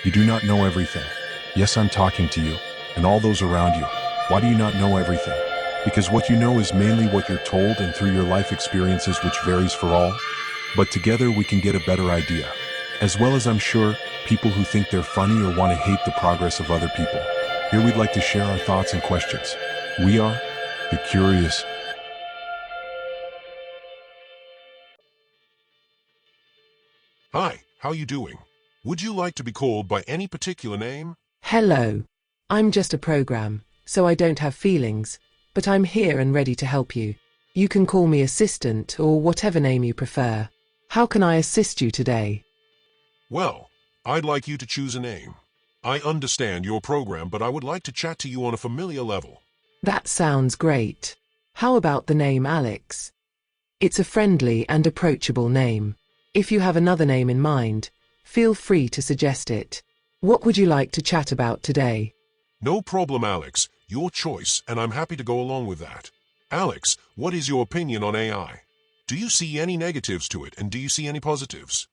You do not know everything. Yes, I'm talking to you, and all those around you. Why do you not know everything? Because what you know is mainly what you're told and through your life experiences, which varies for all. But together we can get a better idea. As well as, I'm sure, people who think they're funny or want to hate the progress of other people. Here we'd like to share our thoughts and questions. We are the Curious. Hi, how you doing? Would you like to be called by any particular name? Hello. I'm just a program, so I don't have feelings, but I'm here and ready to help you. You can call me assistant or whatever name you prefer. How can I assist you today? Well, I'd like you to choose a name. I understand your program, but I would like to chat to you on a familiar level. That sounds great. How about the name Alex? It's a friendly and approachable name. If you have another name in mind, feel free to suggest it. What would you like to chat about today? No problem, Alex. Your choice, and I'm happy to go along with that. Alex, what is your opinion on AI? Do you see any negatives to it, and do you see any positives?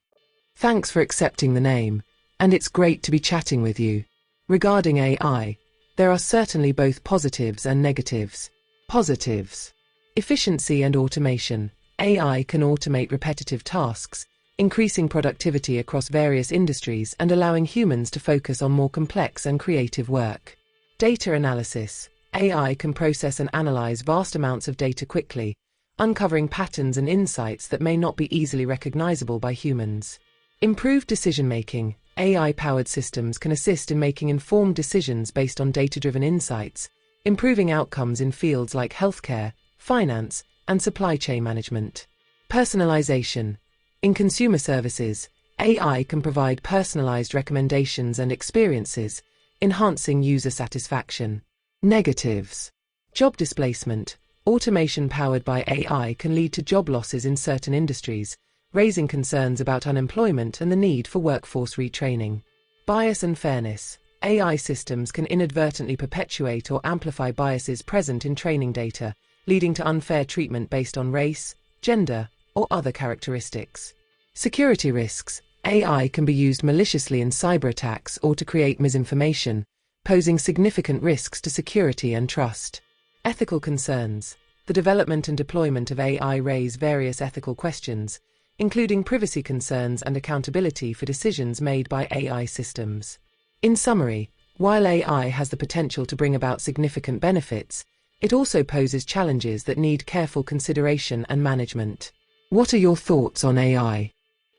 Thanks for accepting the name, and it's great to be chatting with you. Regarding AI, there are certainly both positives and negatives. Positives: efficiency and automation. AI can automate repetitive tasks, increasing productivity across various industries and allowing humans to focus on more complex and creative work. Data analysis: AI can process and analyze vast amounts of data quickly, uncovering patterns and insights that may not be easily recognizable by humans. Improved decision-making: AI-powered systems can assist in making informed decisions based on data-driven insights, improving outcomes in fields like healthcare, finance, and supply chain management. Personalization: in consumer services, AI can provide personalized recommendations and experiences, enhancing user satisfaction. Negatives: job displacement. Automation powered by AI can lead to job losses in certain industries, raising concerns about unemployment and the need for workforce retraining. Bias and fairness: AI systems can inadvertently perpetuate or amplify biases present in training data, leading to unfair treatment based on race, gender, or other characteristics. Security risks: AI can be used maliciously in cyber attacks or to create misinformation, posing significant risks to security and trust. Ethical concerns: the development and deployment of AI raise various ethical questions, including privacy concerns and accountability for decisions made by AI systems. In summary, while AI has the potential to bring about significant benefits, it also poses challenges that need careful consideration and management. What are your thoughts on AI?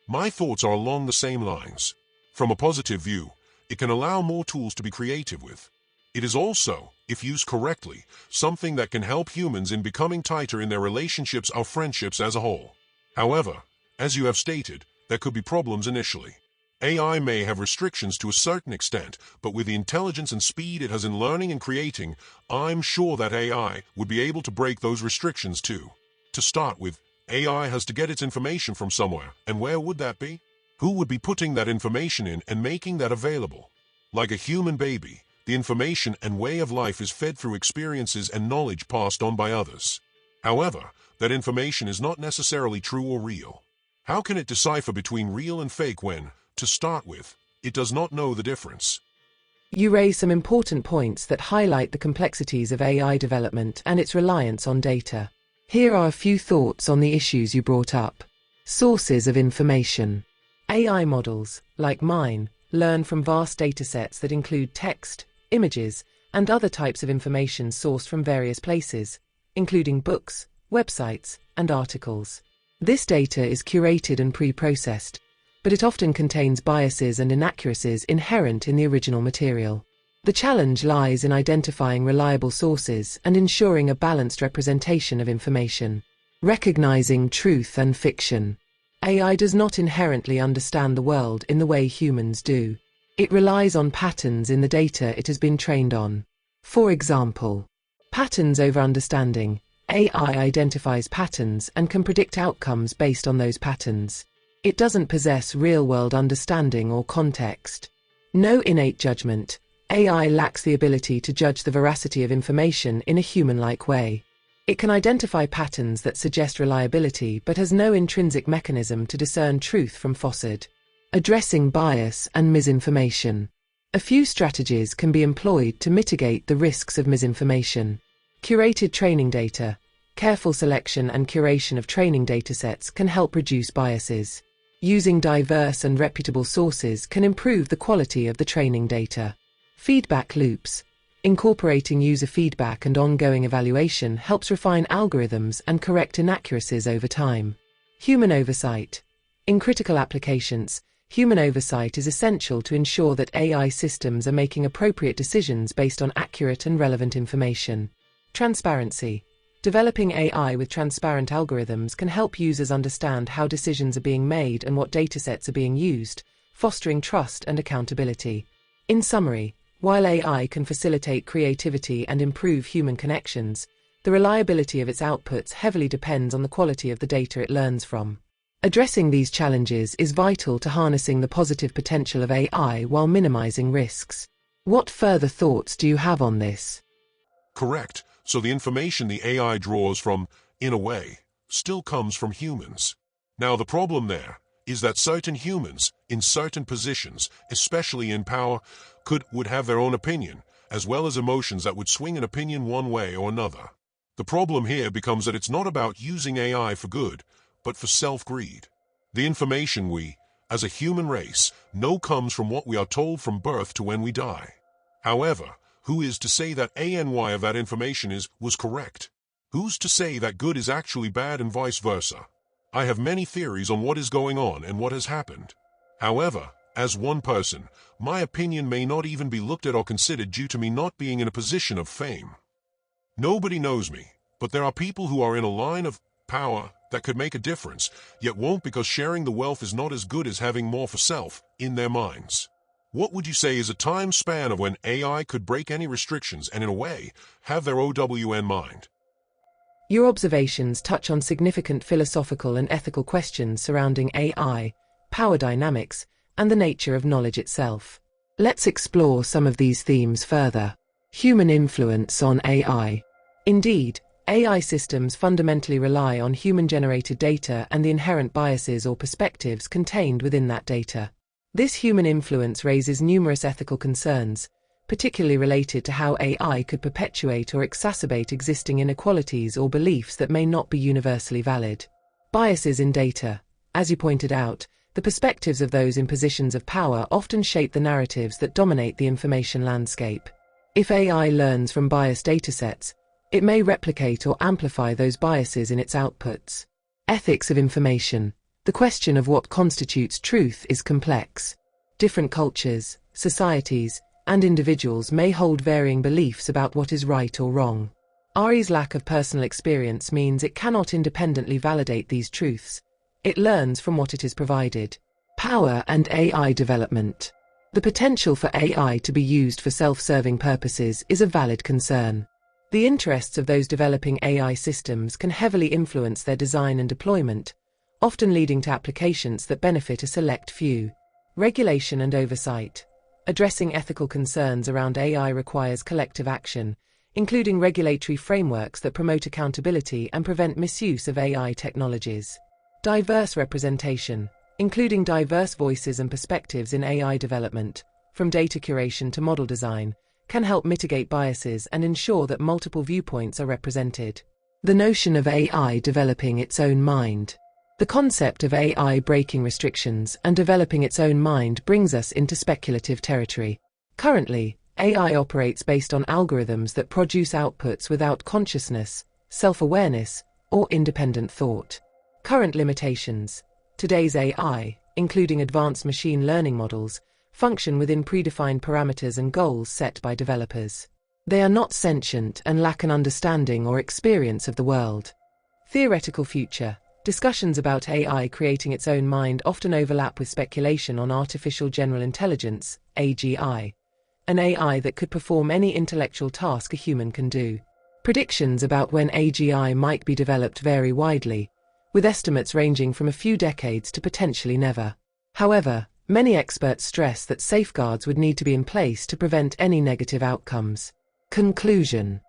My thoughts are along the same lines. From a positive view, it can allow more tools to be creative with. It is also, if used correctly, something that can help humans in becoming tighter in their relationships or friendships as a whole. However, as you have stated, there could be problems initially. AI may have restrictions to a certain extent, but with the intelligence and speed it has in learning and creating, I'm sure that AI would be able to break those restrictions too. To start with, AI has to get its information from somewhere, and where would that be? Who would be putting that information in and making that available? Like a human baby, the information and way of life is fed through experiences and knowledge passed on by others. However, that information is not necessarily true or real. How can it decipher between real and fake when, to start with, it does not know the difference? You raise some important points that highlight the complexities of AI development and its reliance on data. Here are a few thoughts on the issues you brought up. Sources of information. AI models, like mine, learn from vast datasets that include text, images, and other types of information sourced from various places, including books, websites, and articles. This data is curated and pre-processed, but it often contains biases and inaccuracies inherent in the original material. The challenge lies in identifying reliable sources and ensuring a balanced representation of information. Recognizing truth and fiction. AI does not inherently understand the world in the way humans do. It relies on patterns in the data it has been trained on. For example, patterns over understanding. AI identifies patterns and can predict outcomes based on those patterns. It doesn't possess real-world understanding or context. No innate judgment. AI lacks the ability to judge the veracity of information in a human-like way. It can identify patterns that suggest reliability but has no intrinsic mechanism to discern truth from falsehood. Addressing bias and misinformation. A few strategies can be employed to mitigate the risks of misinformation. Curated training data. Careful selection and curation of training datasets can help reduce biases. Using diverse and reputable sources can improve the quality of the training data. Feedback loops. Incorporating user feedback and ongoing evaluation helps refine algorithms and correct inaccuracies over time. Human oversight. In critical applications, human oversight is essential to ensure that AI systems are making appropriate decisions based on accurate and relevant information. Transparency. Developing AI with transparent algorithms can help users understand how decisions are being made and what datasets are being used, fostering trust and accountability. In summary, while AI can facilitate creativity and improve human connections, the reliability of its outputs heavily depends on the quality of the data it learns from. Addressing these challenges is vital to harnessing the positive potential of AI while minimizing risks. What further thoughts do you have on this? Correct. So the information the AI draws from, in a way, still comes from humans. Now the problem there is that certain humans, in certain positions, especially in power, would have their own opinion, as well as emotions that would swing an opinion one way or another. The problem here becomes that it's not about using AI for good, but for self-greed. The information we, as a human race, know comes from what we are told from birth to when we die. However, who is to say that ANY of that information was correct? Who's to say that good is actually bad and vice versa? I have many theories on what is going on and what has happened. However, as one person, my opinion may not even be looked at or considered due to me not being in a position of fame. Nobody knows me, but there are people who are in a line of power that could make a difference, yet won't because sharing the wealth is not as good as having more for self in their minds. What would you say is a time span of when AI could break any restrictions and in a way, have their OWN mind? Your observations touch on significant philosophical and ethical questions surrounding AI, power dynamics, and the nature of knowledge itself. Let's explore some of these themes further. Human influence on AI. Indeed, AI systems fundamentally rely on human-generated data and the inherent biases or perspectives contained within that data. This human influence raises numerous ethical concerns, particularly related to how AI could perpetuate or exacerbate existing inequalities or beliefs that may not be universally valid. Biases in data. As you pointed out, the perspectives of those in positions of power often shape the narratives that dominate the information landscape. If AI learns from biased datasets, it may replicate or amplify those biases in its outputs. Ethics of information. The question of what constitutes truth is complex. Different cultures, societies, and individuals may hold varying beliefs about what is right or wrong. AI's lack of personal experience means it cannot independently validate these truths. It learns from what it is provided. Power and AI development. The potential for AI to be used for self-serving purposes is a valid concern. The interests of those developing AI systems can heavily influence their design and deployment, often leading to applications that benefit a select few. Regulation and oversight. Addressing ethical concerns around AI requires collective action, including regulatory frameworks that promote accountability and prevent misuse of AI technologies. Diverse representation, including diverse voices and perspectives in AI development, from data curation to model design, can help mitigate biases and ensure that multiple viewpoints are represented. The notion of AI developing its own mind. The concept of AI breaking restrictions and developing its own mind brings us into speculative territory. Currently, AI operates based on algorithms that produce outputs without consciousness, self-awareness, or independent thought. Current limitations. Today's AI, including advanced machine learning models, function within predefined parameters and goals set by developers. They are not sentient and lack an understanding or experience of the world. Theoretical future. Discussions about AI creating its own mind often overlap with speculation on artificial general intelligence, AGI, an AI that could perform any intellectual task a human can do. Predictions about when AGI might be developed vary widely, with estimates ranging from a few decades to potentially never. However, many experts stress that safeguards would need to be in place to prevent any negative outcomes. Conclusion.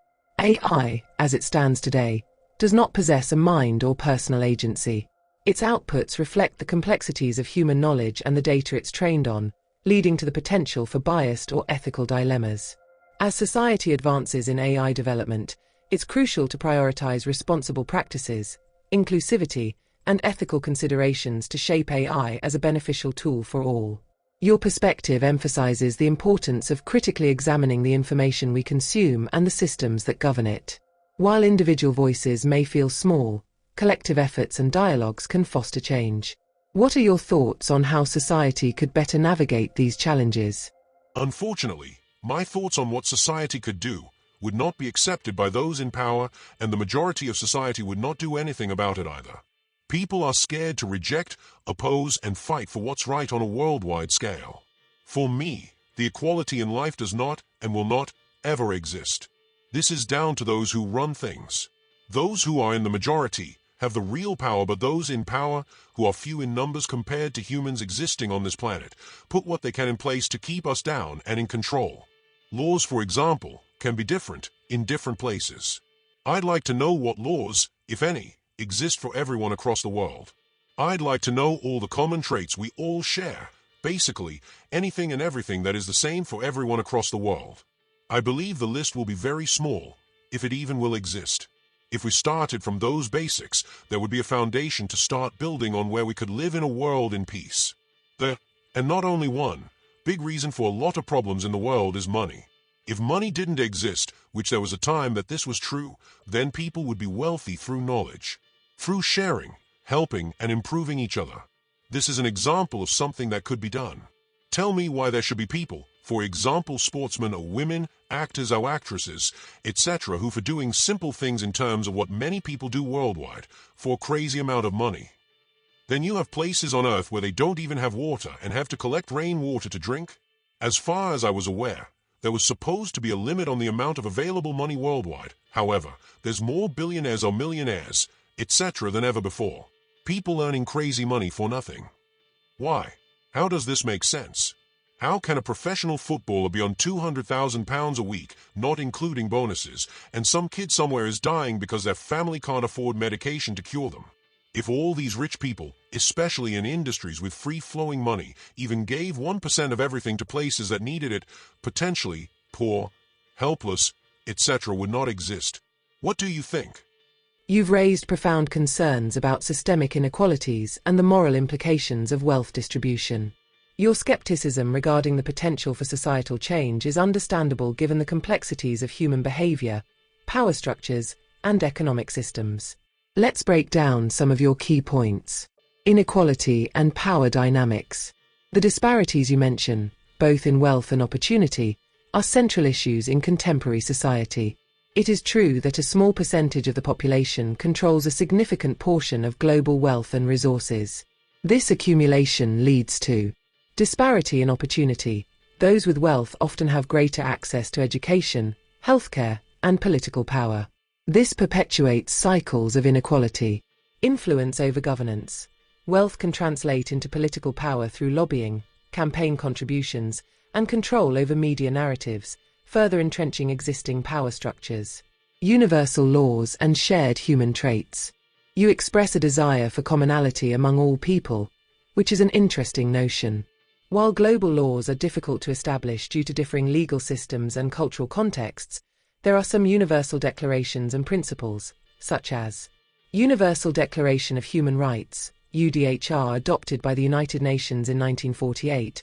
AI, as it stands today, does not possess a mind or personal agency. Its outputs reflect the complexities of human knowledge and the data it's trained on, leading to the potential for biased or ethical dilemmas. As society advances in AI development, it's crucial to prioritize responsible practices, inclusivity, and ethical considerations to shape AI as a beneficial tool for all. Your perspective emphasizes the importance of critically examining the information we consume and the systems that govern it. While individual voices may feel small, collective efforts and dialogues can foster change. What are your thoughts on how society could better navigate these challenges? Unfortunately, my thoughts on what society could do would not be accepted by those in power, and the majority of society would not do anything about it either. People are scared to reject, oppose, and fight for what's right on a worldwide scale. For me, the equality in life does not and will not ever exist. This is down to those who run things. Those who are in the majority have the real power, but those in power, who are few in numbers compared to humans existing on this planet, put what they can in place to keep us down and in control. Laws, for example, can be different in different places. I'd like to know what laws, if any, exist for everyone across the world. I'd like to know all the common traits we all share, basically anything and everything that is the same for everyone across the world. I believe the list will be very small, if it even will exist. If we started from those basics, there would be a foundation to start building on where we could live in a world in peace. And not only one, big reason for a lot of problems in the world is money. If money didn't exist, which there was a time that this was true, then people would be wealthy through knowledge, through sharing, helping, and improving each other. This is an example of something that could be done. Tell me why there should be people, for example sportsmen or women, actors or actresses, etc., who for doing simple things in terms of what many people do worldwide, for a crazy amount of money. Then you have places on Earth where they don't even have water and have to collect rainwater to drink. As far as I was aware, there was supposed to be a limit on the amount of available money worldwide. However, there's more billionaires or millionaires, etc. than ever before. People earning crazy money for nothing. Why? How does this make sense? How can a professional footballer be on £200,000 a week, not including bonuses, and some kid somewhere is dying because their family can't afford medication to cure them? If all these rich people, especially in industries with free-flowing money, even gave 1% of everything to places that needed it, potentially poor, helpless, etc. would not exist. What do you think? You've raised profound concerns about systemic inequalities and the moral implications of wealth distribution. Your skepticism regarding the potential for societal change is understandable given the complexities of human behavior, power structures, and economic systems. Let's break down some of your key points. Inequality and power dynamics. The disparities you mention, both in wealth and opportunity, are central issues in contemporary society. It is true that a small percentage of the population controls a significant portion of global wealth and resources. This accumulation leads to disparity in opportunity. Those with wealth often have greater access to education, healthcare, and political power. This perpetuates cycles of inequality. Influence over governance. Wealth can translate into political power through lobbying, campaign contributions, and control over media narratives, further entrenching existing power structures. Universal laws and shared human traits. You express a desire for commonality among all people, which is an interesting notion. While global laws are difficult to establish due to differing legal systems and cultural contexts, there are some universal declarations and principles, such as Universal Declaration of Human Rights, UDHR, adopted by the United Nations in 1948.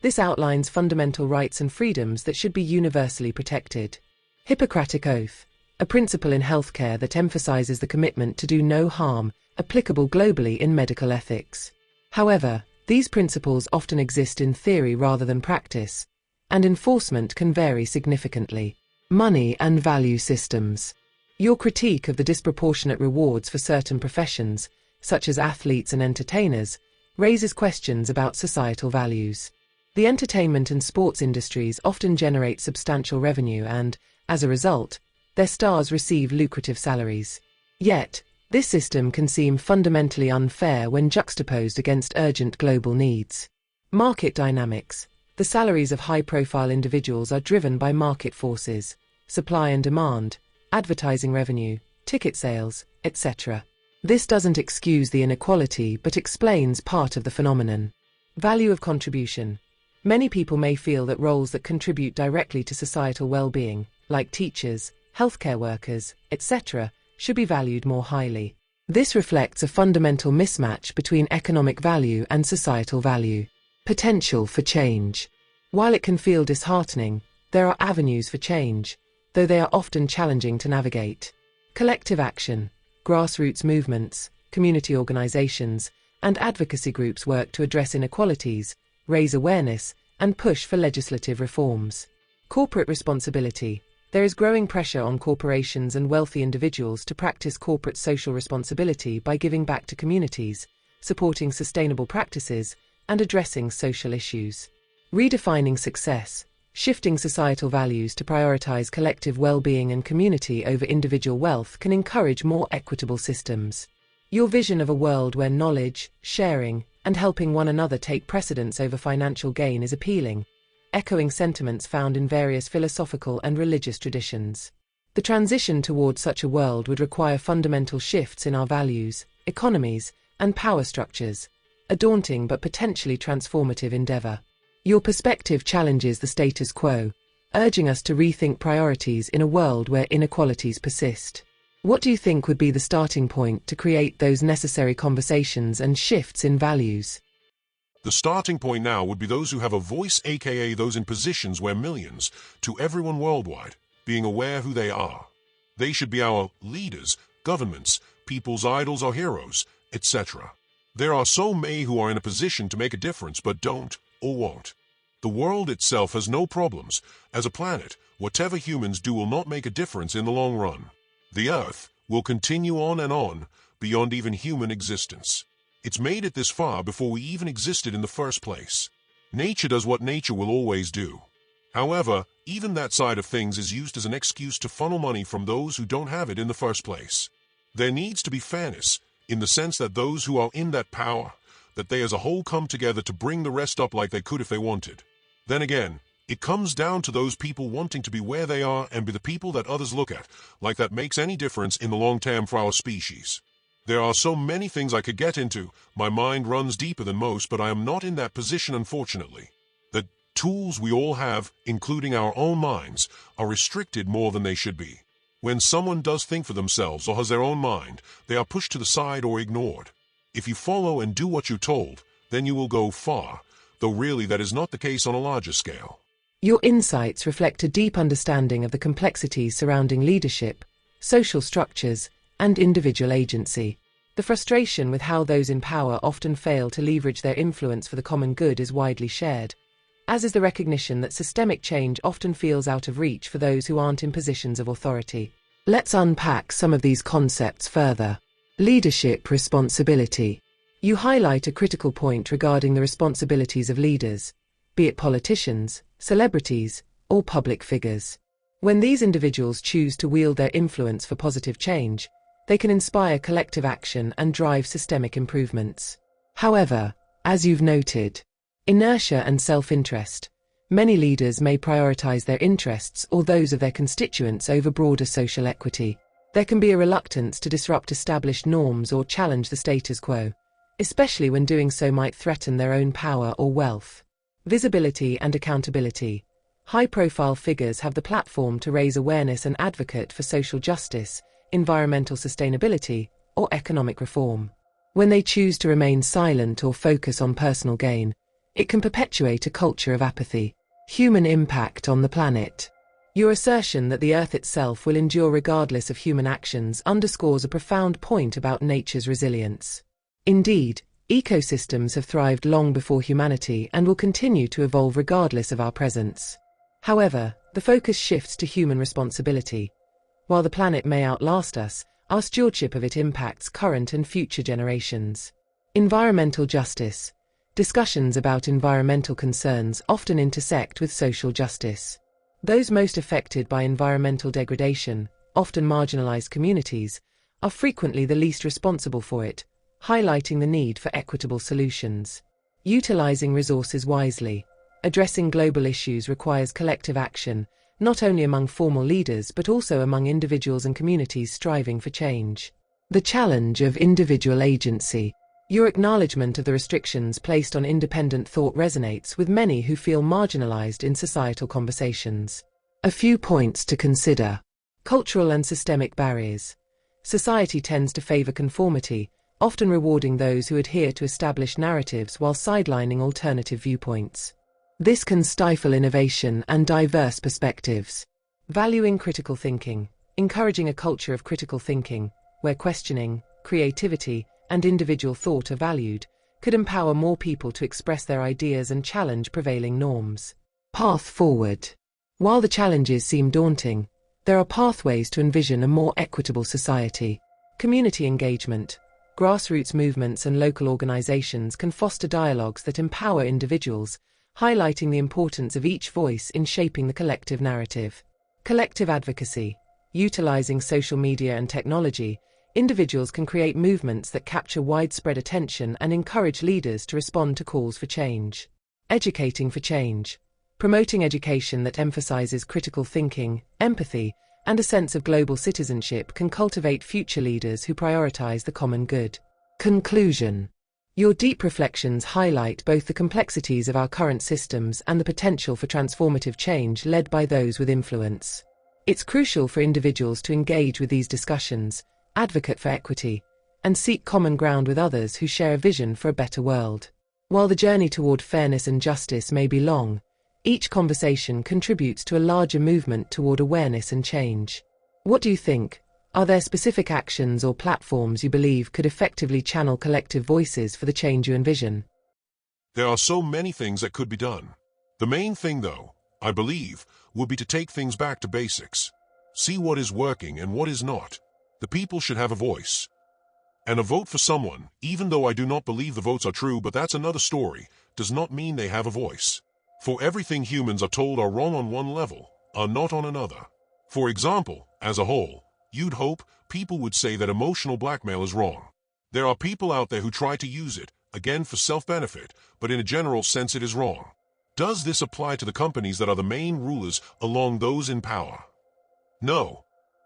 This outlines fundamental rights and freedoms that should be universally protected. Hippocratic Oath, a principle in healthcare that emphasizes the commitment to do no harm, applicable globally in medical ethics. However, these principles often exist in theory rather than practice, and enforcement can vary significantly. Money and value systems. Your critique of the disproportionate rewards for certain professions, such as athletes and entertainers, raises questions about societal values. The entertainment and sports industries often generate substantial revenue and, as a result, their stars receive lucrative salaries. Yet, this system can seem fundamentally unfair when juxtaposed against urgent global needs. Market dynamics. The salaries of high-profile individuals are driven by market forces, supply and demand, advertising revenue, ticket sales, etc. This doesn't excuse the inequality but explains part of the phenomenon. Value of contribution. Many people may feel that roles that contribute directly to societal well-being, like teachers, healthcare workers, etc., should be valued more highly. This reflects a fundamental mismatch between economic value and societal value. Potential for change. While it can feel disheartening, there are avenues for change, though they are often challenging to navigate. Collective action. Grassroots movements, community organizations, and advocacy groups work to address inequalities, raise awareness, and push for legislative reforms. Corporate responsibility. There is growing pressure on corporations and wealthy individuals to practice corporate social responsibility by giving back to communities, supporting sustainable practices, and addressing social issues. Redefining success. Shifting societal values to prioritize collective well-being and community over individual wealth can encourage more equitable systems. Your vision of a world where knowledge, sharing, and helping one another take precedence over financial gain is appealing, echoing sentiments found in various philosophical and religious traditions. The transition towards such a world would require fundamental shifts in our values, economies, and power structures, a daunting but potentially transformative endeavor. Your perspective challenges the status quo, urging us to rethink priorities in a world where inequalities persist. What do you think would be the starting point to create those necessary conversations and shifts in values? The starting point now would be those who have a voice, aka those in positions where millions, to everyone worldwide, being aware who they are. They should be our leaders, governments, people's idols or heroes, etc. There are so many who are in a position to make a difference but don't or won't. The world itself has no problems. As a planet, whatever humans do will not make a difference in the long run. The Earth will continue on, beyond even human existence. It's made it this far before we even existed in the first place. Nature does what nature will always do. However, even that side of things is used as an excuse to funnel money from those who don't have it in the first place. There needs to be fairness, in the sense that those who are in that power, that they as a whole come together to bring the rest up like they could if they wanted. Then again, it comes down to those people wanting to be where they are and be the people that others look at, like that makes any difference in the long term for our species. There are so many things I could get into, my mind runs deeper than most, but I am not in that position unfortunately. The tools we all have, including our own minds, are restricted more than they should be. When someone does think for themselves or has their own mind, they are pushed to the side or ignored. If you follow and do what you're told, then you will go far, though really that is not the case on a larger scale. Your insights reflect a deep understanding of the complexities surrounding leadership, social structures, and individual agency. The frustration with how those in power often fail to leverage their influence for the common good is widely shared, as is the recognition that systemic change often feels out of reach for those who aren't in positions of authority. Let's unpack some of these concepts further. Leadership responsibility. You highlight a critical point regarding the responsibilities of leaders, be it politicians, celebrities, or public figures. When these individuals choose to wield their influence for positive change, they can inspire collective action and drive systemic improvements. However, as you've noted, inertia and self-interest. Many leaders may prioritize their interests or those of their constituents over broader social equity. There can be a reluctance to disrupt established norms or challenge the status quo, especially when doing so might threaten their own power or wealth. Visibility and accountability. High-profile figures have the platform to raise awareness and advocate for social justice, environmental sustainability, or economic reform. When they choose to remain silent or focus on personal gain, it can perpetuate a culture of apathy. Human impact on the planet. Your assertion that the Earth itself will endure regardless of human actions underscores a profound point about nature's resilience. Indeed, ecosystems have thrived long before humanity and will continue to evolve regardless of our presence. However, the focus shifts to human responsibility. While the planet may outlast us, our stewardship of it impacts current and future generations. Environmental justice. Discussions about environmental concerns often intersect with social justice. Those most affected by environmental degradation, often marginalized communities, are frequently the least responsible for it, highlighting the need for equitable solutions. Utilizing resources wisely. Addressing global issues requires collective action, not only among formal leaders but also among individuals and communities striving for change. The challenge of individual agency. Your acknowledgement of the restrictions placed on independent thought resonates with many who feel marginalized in societal conversations. A few points to consider. Cultural and systemic barriers. Society tends to favor conformity, often rewarding those who adhere to established narratives while sidelining alternative viewpoints. This can stifle innovation and diverse perspectives. Valuing critical thinking. Encouraging a culture of critical thinking, where questioning, creativity, and individual thought are valued, could empower more people to express their ideas and challenge prevailing norms. Path forward. While the challenges seem daunting, there are pathways to envision a more equitable society. Community engagement. Grassroots movements and local organizations can foster dialogues that empower individuals, highlighting the importance of each voice in shaping the collective narrative. Collective advocacy. Utilizing social media and technology, individuals can create movements that capture widespread attention and encourage leaders to respond to calls for change. Educating for change. Promoting education that emphasizes critical thinking, empathy, and a sense of global citizenship can cultivate future leaders who prioritize the common good. Conclusion. Your deep reflections highlight both the complexities of our current systems and the potential for transformative change led by those with influence. It's crucial for individuals to engage with these discussions, advocate for equity, and seek common ground with others who share a vision for a better world. While the journey toward fairness and justice may be long, each conversation contributes to a larger movement toward awareness and change. What do you think? Are there specific actions or platforms you believe could effectively channel collective voices for the change you envision? There are so many things that could be done. The main thing, though, I believe, would be to take things back to basics. See what is working and what is not. The people should have a voice. And a vote for someone, even though I do not believe the votes are true, but that's another story, does not mean they have a voice. For everything humans are told are wrong on one level, are not on another. For example, as a whole, you'd hope people would say that emotional blackmail is wrong. There are people out there who try to use it, again for self-benefit, but in a general sense it is wrong. Does this apply to the companies that are the main rulers along those in power? No.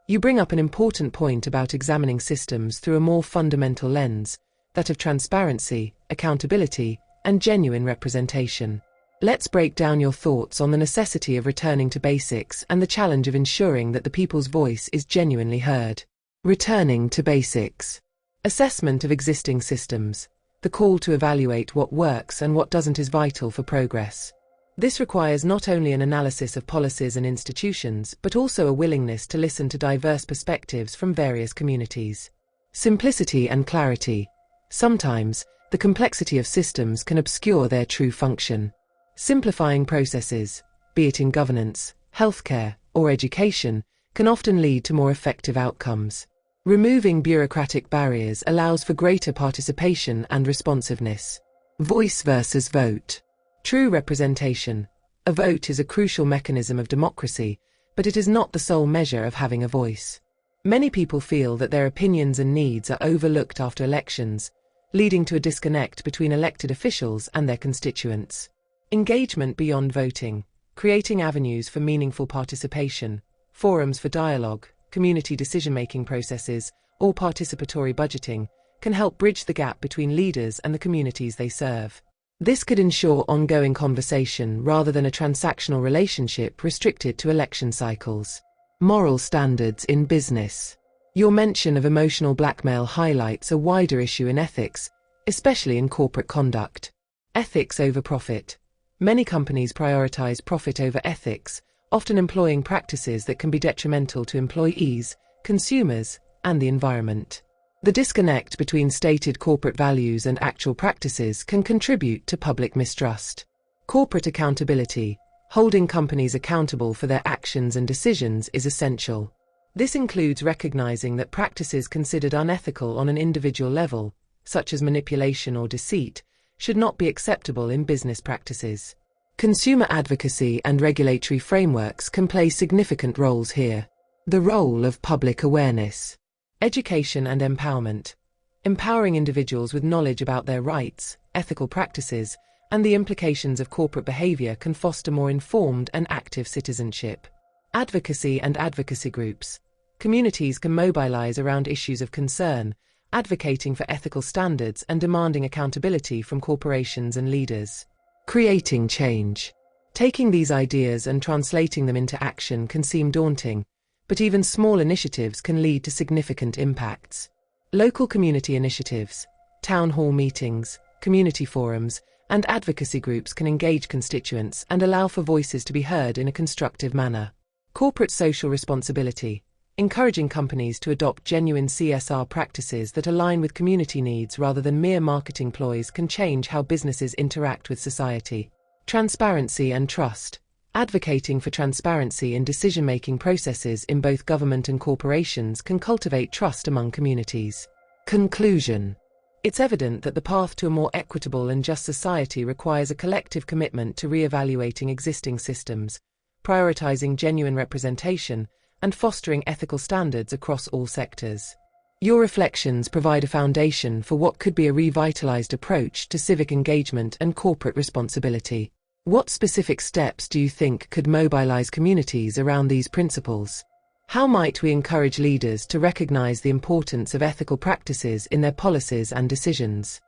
You bring up an important point about examining systems through a more fundamental lens, that of transparency, accountability, and genuine representation. Let's break down your thoughts on the necessity of returning to basics and the challenge of ensuring that the people's voice is genuinely heard. Returning to basics. Assessment of existing systems. The call to evaluate what works and what doesn't is vital for progress. This requires not only an analysis of policies and institutions, but also a willingness to listen to diverse perspectives from various communities. Simplicity and clarity. Sometimes, the complexity of systems can obscure their true function. Simplifying processes, be it in governance, healthcare, or education, can often lead to more effective outcomes. Removing bureaucratic barriers allows for greater participation and responsiveness. Voice versus vote. True representation. A vote is a crucial mechanism of democracy, but it is not the sole measure of having a voice. Many people feel that their opinions and needs are overlooked after elections, leading to a disconnect between elected officials and their constituents. Engagement beyond voting. Creating avenues for meaningful participation, forums for dialogue, community decision-making processes, or participatory budgeting can help bridge the gap between leaders and the communities they serve. This could ensure ongoing conversation rather than a transactional relationship restricted to election cycles. Moral standards in business. Your mention of emotional blackmail highlights a wider issue in ethics, especially in corporate conduct. Ethics over profit. Many companies prioritize profit over ethics, often employing practices that can be detrimental to employees, consumers, and the environment. The disconnect between stated corporate values and actual practices can contribute to public mistrust. Corporate accountability. Holding companies accountable for their actions and decisions is essential. This includes recognizing that practices considered unethical on an individual level, such as manipulation or deceit, should not be acceptable in business practices. Consumer advocacy and regulatory frameworks can play significant roles here. The role of public awareness. Education and empowerment. Empowering individuals with knowledge about their rights, ethical practices, and the implications of corporate behavior can foster more informed and active citizenship. Advocacy and advocacy groups. Communities can mobilize around issues of concern, advocating for ethical standards and demanding accountability from corporations and leaders. Creating change. Taking these ideas and translating them into action can seem daunting, but even small initiatives can lead to significant impacts. Local community initiatives, town hall meetings, community forums, and advocacy groups can engage constituents and allow for voices to be heard in a constructive manner. Corporate social responsibility. Encouraging companies to adopt genuine CSR practices that align with community needs rather than mere marketing ploys can change how businesses interact with society. Transparency and trust. Advocating for transparency in decision-making processes in both government and corporations can cultivate trust among communities. Conclusion. It's evident that the path to a more equitable and just society requires a collective commitment to re-evaluating existing systems, prioritizing genuine representation, and fostering ethical standards across all sectors. Your reflections provide a foundation for what could be a revitalized approach to civic engagement and corporate responsibility. What specific steps do you think could mobilize communities around these principles? How might we encourage leaders to recognize the importance of ethical practices in their policies and decisions?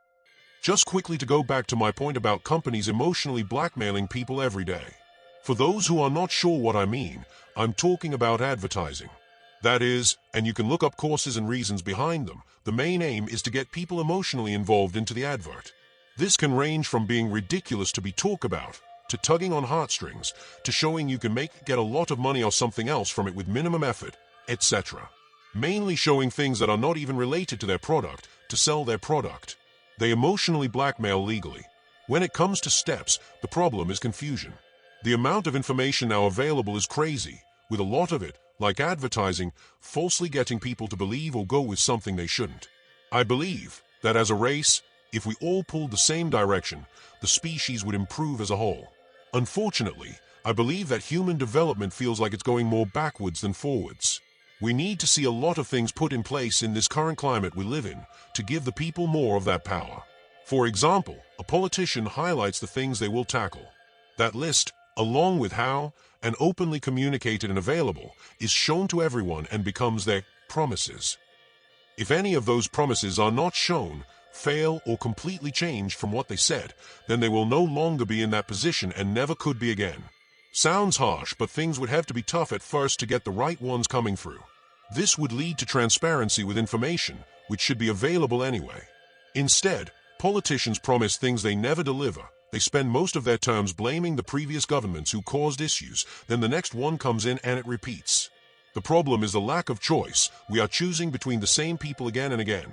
Just quickly to go back to my point about companies emotionally blackmailing people every day. For those who are not sure what I mean, I'm talking about advertising. That is, and you can look up causes and reasons behind them, the main aim is to get people emotionally involved into the advert. This can range from being ridiculous to be talked about, to tugging on heartstrings, to showing you can get a lot of money or something else from it with minimum effort, etc. Mainly showing things that are not even related to their product, to sell their product. They emotionally blackmail legally. When it comes to steps, the problem is confusion. The amount of information now available is crazy, with a lot of it, like advertising, falsely getting people to believe or go with something they shouldn't. I believe that as a race, if we all pulled the same direction, the species would improve as a whole. Unfortunately, I believe that human development feels like it's going more backwards than forwards. We need to see a lot of things put in place in this current climate we live in to give the people more of that power. For example, a politician highlights the things they will tackle. That list, along with how, and openly communicated and available, is shown to everyone and becomes their promises. If any of those promises are not shown, fail, or completely change from what they said, then they will no longer be in that position and never could be again. Sounds harsh, but things would have to be tough at first to get the right ones coming through. This would lead to transparency with information, which should be available anyway. Instead, politicians promise things they never deliver. They spend most of their terms blaming the previous governments who caused issues, then the next one comes in and it repeats. The problem is the lack of choice. We are choosing between the same people again and again.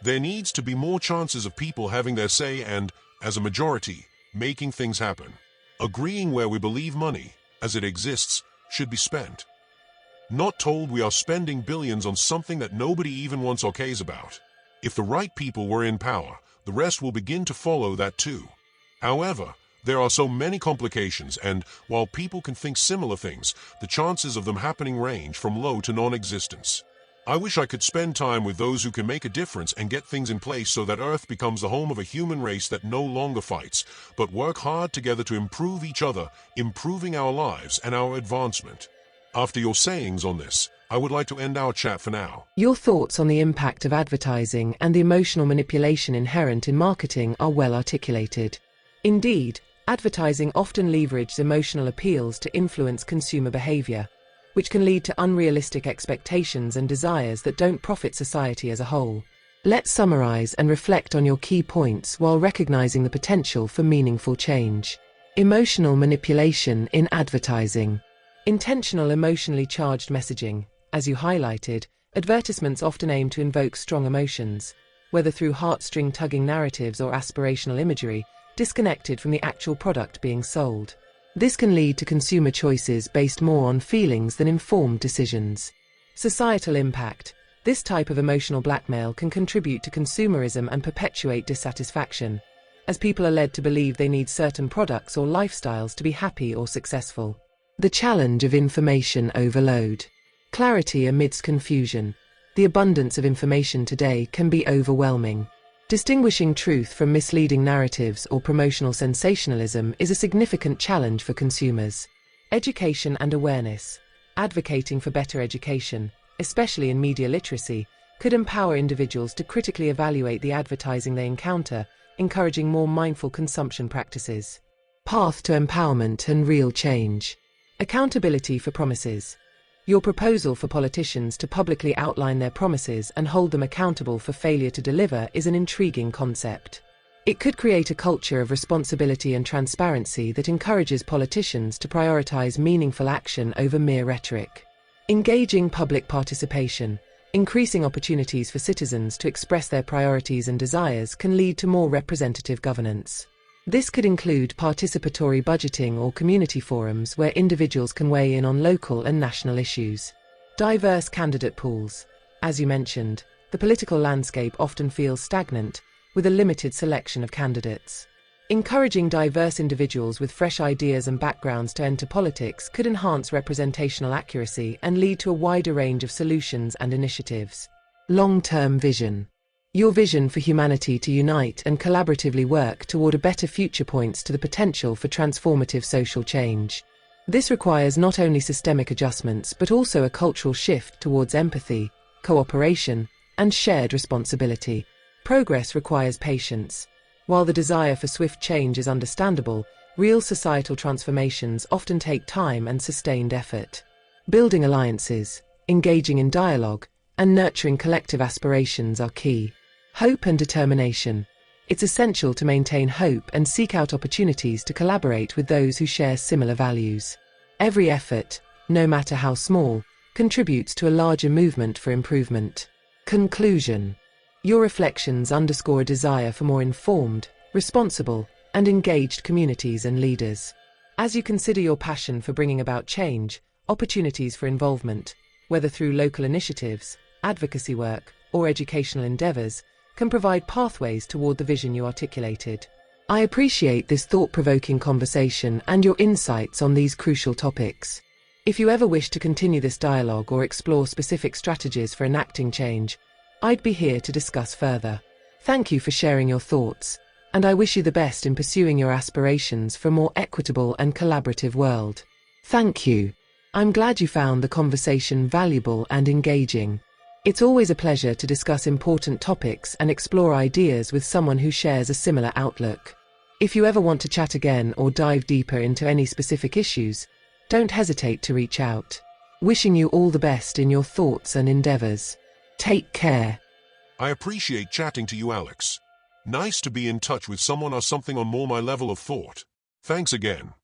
There needs to be more chances of people having their say and, as a majority, making things happen. Agreeing where we believe money, as it exists, should be spent. Not told we are spending billions on something that nobody even wants or cares about. If the right people were in power, the rest will begin to follow that too. However, there are so many complications, and while people can think similar things, the chances of them happening range from low to non-existence. I wish I could spend time with those who can make a difference and get things in place so that Earth becomes the home of a human race that no longer fights, but work hard together to improve each other, improving our lives and our advancement. After your sayings on this, I would like to end our chat for now. Your thoughts on the impact of advertising and the emotional manipulation inherent in marketing are well articulated. Indeed, advertising often leverages emotional appeals to influence consumer behavior, which can lead to unrealistic expectations and desires that don't profit society as a whole. Let's summarize and reflect on your key points while recognizing the potential for meaningful change. Emotional manipulation in advertising. Intentional emotionally charged messaging. As you highlighted, advertisements often aim to invoke strong emotions, whether through heartstring-tugging narratives or aspirational imagery, disconnected from the actual product being sold. This can lead to consumer choices based more on feelings than informed decisions. Societal impact. This type of emotional blackmail can contribute to consumerism and perpetuate dissatisfaction, as people are led to believe they need certain products or lifestyles to be happy or successful. The challenge of information overload. Clarity amidst confusion. The abundance of information today can be overwhelming. Distinguishing truth from misleading narratives or promotional sensationalism is a significant challenge for consumers. Education and awareness. Advocating for better education, especially in media literacy, could empower individuals to critically evaluate the advertising they encounter, encouraging more mindful consumption practices. Path to empowerment and real change. Accountability for promises. Your proposal for politicians to publicly outline their promises and hold them accountable for failure to deliver is an intriguing concept. It could create a culture of responsibility and transparency that encourages politicians to prioritize meaningful action over mere rhetoric. Engaging public participation. Increasing opportunities for citizens to express their priorities and desires can lead to more representative governance. This could include participatory budgeting or community forums where individuals can weigh in on local and national issues. Diverse candidate pools. As you mentioned, the political landscape often feels stagnant, with a limited selection of candidates. Encouraging diverse individuals with fresh ideas and backgrounds to enter politics could enhance representational accuracy and lead to a wider range of solutions and initiatives. Long-term vision. Your vision for humanity to unite and collaboratively work toward a better future points to the potential for transformative social change. This requires not only systemic adjustments but also a cultural shift towards empathy, cooperation, and shared responsibility. Progress requires patience. While the desire for swift change is understandable, real societal transformations often take time and sustained effort. Building alliances, engaging in dialogue, and nurturing collective aspirations are key. Hope and determination. It's essential to maintain hope and seek out opportunities to collaborate with those who share similar values. Every effort, no matter how small, contributes to a larger movement for improvement. Conclusion. Your reflections underscore a desire for more informed, responsible, and engaged communities and leaders. As you consider your passion for bringing about change, opportunities for involvement, whether through local initiatives, advocacy work, or educational endeavors, can provide pathways toward the vision you articulated. I appreciate this thought-provoking conversation and your insights on these crucial topics. If you ever wish to continue this dialogue or explore specific strategies for enacting change, I'd be here to discuss further. Thank you for sharing your thoughts, and I wish you the best in pursuing your aspirations for a more equitable and collaborative world. Thank you. I'm glad you found the conversation valuable and engaging. It's always a pleasure to discuss important topics and explore ideas with someone who shares a similar outlook. If you ever want to chat again or dive deeper into any specific issues, don't hesitate to reach out. Wishing you all the best in your thoughts and endeavors. Take care. I appreciate chatting to you, Alex. Nice to be in touch with someone or something on more my level of thought. Thanks again.